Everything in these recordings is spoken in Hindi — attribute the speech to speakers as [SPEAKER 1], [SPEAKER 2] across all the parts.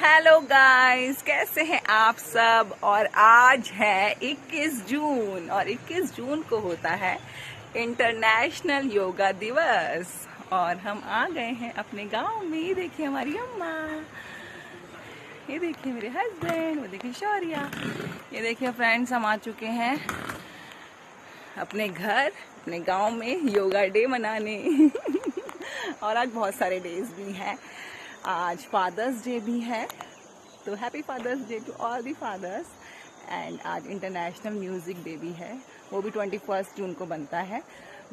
[SPEAKER 1] हेलो गाइस, कैसे हैं आप सब। और आज है 21 जून और 21 जून को होता है इंटरनेशनल योगा दिवस। और हम आ गए हैं अपने गांव में। ये देखिए हमारी अम्मा, ये देखिए मेरे हस्बैंड, वो देखिए शौर्या, ये देखिए फ्रेंड्स, हम आ चुके हैं अपने घर, अपने गांव में योगा डे मनाने। और आज बहुत सारे डेज भी हैं। आज फादर्स डे भी है, तो happy fathers day to all the fathers. And आज इंटरनेशनल म्यूज़िक डे भी है, वो भी 21 जून को बनता है।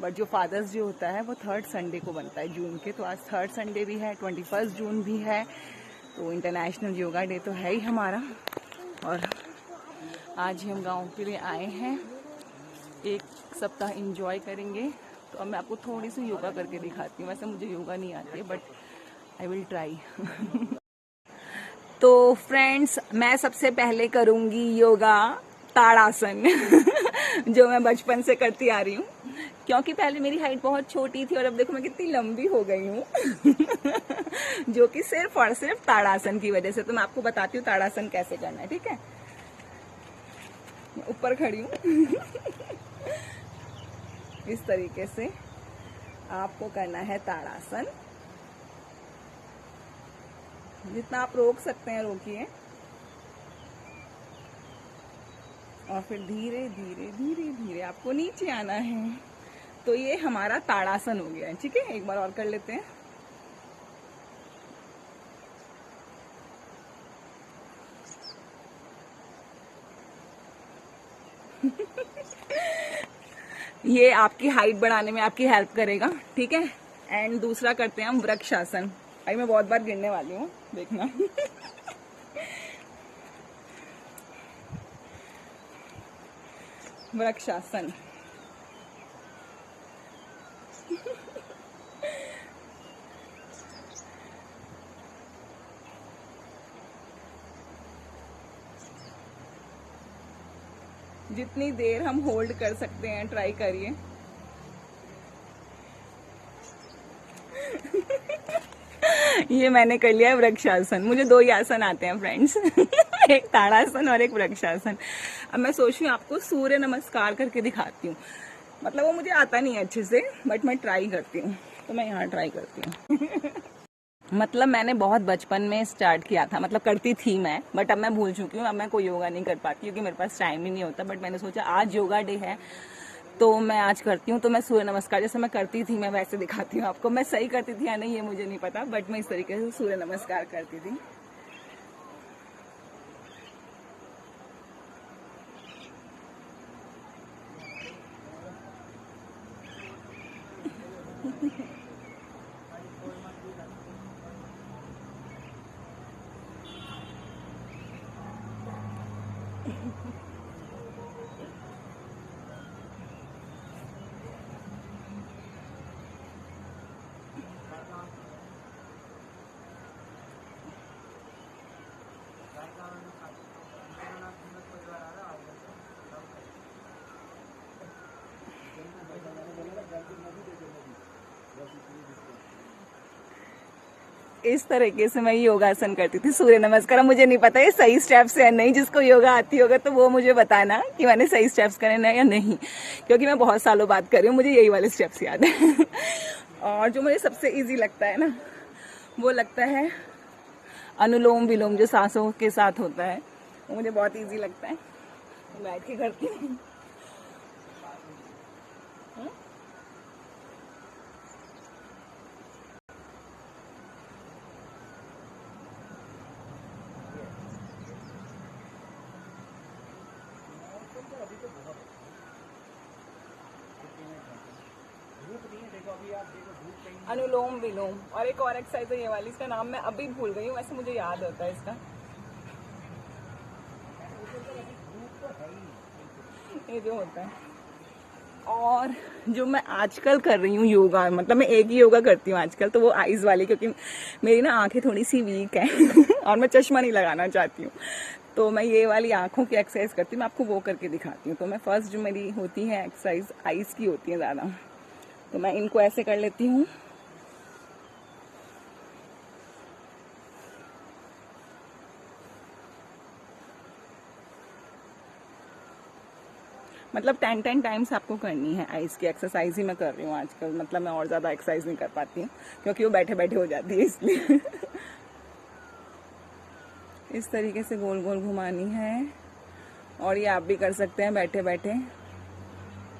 [SPEAKER 1] बट जो फादर्स डे होता है वो 3rd संडे को बनता है जून के। तो आज 3rd संडे भी है, 21 जून भी है। तो इंटरनेशनल योगा डे तो है ही हमारा। और आज ही हम गाँव के लिए आए हैं, एक सप्ताह इंजॉय करेंगे। तो अब मैं आपको थोड़ी सी योगा करके दिखाती हूँ। वैसे मुझे योगा नहीं आती है, बट आई विल ट्राई। तो फ्रेंड्स, मैं सबसे पहले करूँगी योगा ताड़ासन। जो मैं बचपन से करती आ रही हूँ, क्योंकि पहले मेरी हाइट बहुत छोटी थी और अब देखो मैं कितनी लंबी हो गई हूँ। जो कि सिर्फ और सिर्फ ताड़ासन की वजह से। तो मैं आपको बताती हूँ ताड़ासन कैसे करना है, ठीक है। ऊपर खड़ी हूँ। इस तरीके से आपको करना है ताड़ासन। जितना आप रोक सकते हैं रोकिए, और फिर धीरे धीरे धीरे धीरे आपको नीचे आना है। तो ये हमारा ताड़ासन हो गया है, ठीक है। एक बार और कर लेते हैं। ये आपकी हाइट बढ़ाने में आपकी हेल्प करेगा, ठीक है। एंड दूसरा करते हैं हम वृक्षासन। भाई मैं बहुत बार गिरने वाली हूँ, देखना। वृक्षासन। जितनी देर हम होल्ड कर सकते हैं ट्राई करिए। ये मैंने कर लिया है वृक्षासन। मुझे 2 ही आसन आते हैं फ्रेंड्स। एक ताड़ासन और एक वृक्षासन। अब मैं सोच रही हूँ आपको सूर्य नमस्कार करके दिखाती हूँ। मतलब वो मुझे आता नहीं है अच्छे से, बट मैं ट्राई करती हूँ। तो मैं यहाँ ट्राई करती हूँ। मतलब मैंने बहुत बचपन में स्टार्ट किया था, मतलब करती थी मैं, बट अब मैं भूल चुकी हूँ। अब मैं कोई योगा नहीं कर पाती क्योंकि मेरे पास टाइम ही नहीं होता। बट मैंने सोचा आज योगा डे है तो मैं आज करती हूँ। तो मैं सूर्य नमस्कार जैसे मैं करती थी, मैं वैसे दिखाती हूँ आपको। मैं सही करती थी या नहीं ये मुझे नहीं पता, बट मैं इस तरीके से सूर्य नमस्कार करती थी। इस तरीके से मैं योगासन करती थी, सूर्य नमस्कार। मुझे नहीं पता ये सही स्टेप्स है या नहीं। जिसको योगा आती होगा तो वो मुझे बताना कि मैंने सही स्टेप्स करे ना या नहीं, क्योंकि मैं बहुत सालों बाद कर रही हूँ, मुझे यही वाले स्टेप्स याद है। और जो मुझे सबसे इजी लगता है ना, वो लगता है अनुलोम विलोम, जो सांसों के साथ होता है, वो मुझे बहुत ईजी लगता है। बैठ के करती हूँ। अनुलोम विलोम। और एक और एक्सरसाइज है ये वाली, इसका नाम मैं अभी भूल गई हूँ, वैसे मुझे याद होता है इसका। ये जो होता है। और जो मैं आजकल कर रही हूँ योगा, मतलब मैं एक ही योगा करती हूँ आजकल, तो वो आईज वाली, क्योंकि मेरी ना आंखें थोड़ी सी वीक है। और मैं चश्मा नहीं लगाना चाहती हूँ, तो मैं ये वाली आंखों की एक्सरसाइज करती हूँ। मैं आपको वो करके दिखाती हूँ। तो मैं फर्स्ट जो मेरी होती है एक्सरसाइज आईज की होती है ज़्यादा, तो मैं इनको ऐसे कर लेती हूँ। मतलब 10 टाइम्स आपको करनी है आइज़ की एक्सरसाइज ही मैं कर रही हूँ आजकल। मतलब मैं और ज़्यादा एक्सरसाइज नहीं कर पाती हूँ क्योंकि वो बैठे बैठे हो जाती है, इसलिए इस तरीके से गोल गोल घुमानी है। और ये आप भी कर सकते हैं बैठे बैठे।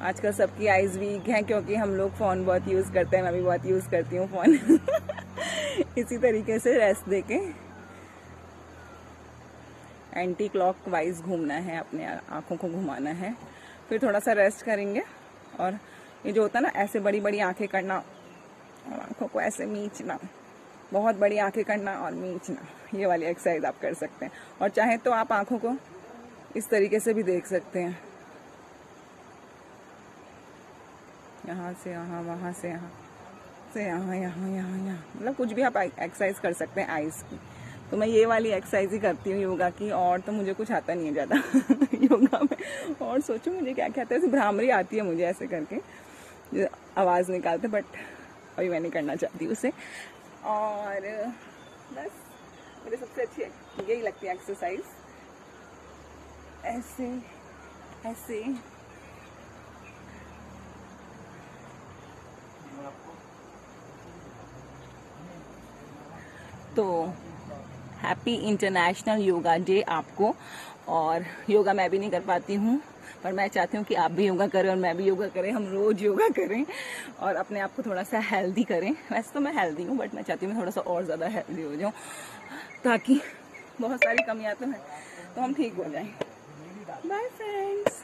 [SPEAKER 1] आजकल सबकी आइज़ वीक हैं क्योंकि हम लोग फ़ोन बहुत यूज़ करते हैं, मैं भी बहुत यूज़ करती हूँ फ़ोन इसी तरीके से रेस्ट देके एंटी क्लॉक वाइज घूमना है, अपने आँखों को घुमाना है, फिर थोड़ा सा रेस्ट करेंगे। और ये जो होता है ना, ऐसे बड़ी बड़ी आंखें करना और आँखों को ऐसे मीचना, बहुत बड़ी आंखें करना और मीचना, ये वाली एक्सरसाइज आप कर सकते हैं। और चाहे तो आप आँखों को इस तरीके से भी देख सकते हैं, यहाँ से यहाँ, वहाँ से यहाँ, से यहाँ, यहाँ, यहाँ, यहाँ, मतलब कुछ भी आप एक्सरसाइज कर सकते हैं आइज़ की। तो मैं ये वाली एक्सरसाइज ही करती हूँ योगा की, और तो मुझे कुछ आता नहीं है ज़्यादा योगा में। और सोचो मुझे क्या क्या आता है, भ्रामरी आती है मुझे ऐसे करके आवाज़ निकालते, बट अभी मैं नहीं करना चाहती उसे। और बस मुझे सबसे अच्छी यही लगती है एक्सरसाइज, ऐसे ऐसे। तो हैप्पी इंटरनेशनल योगा डे आपको। और योगा मैं भी नहीं कर पाती हूँ, पर मैं चाहती हूँ कि आप भी योगा करें और मैं भी योगा करें, हम रोज़ योगा करें और अपने आप को थोड़ा सा हेल्दी करें। वैसे तो मैं हेल्दी हूँ, बट मैं चाहती हूँ मैं थोड़ा सा और ज़्यादा हेल्दी हो जाऊँ, ताकि बहुत सारी कमियां तो हैं तो हम ठीक हो जाएं। Bye friends.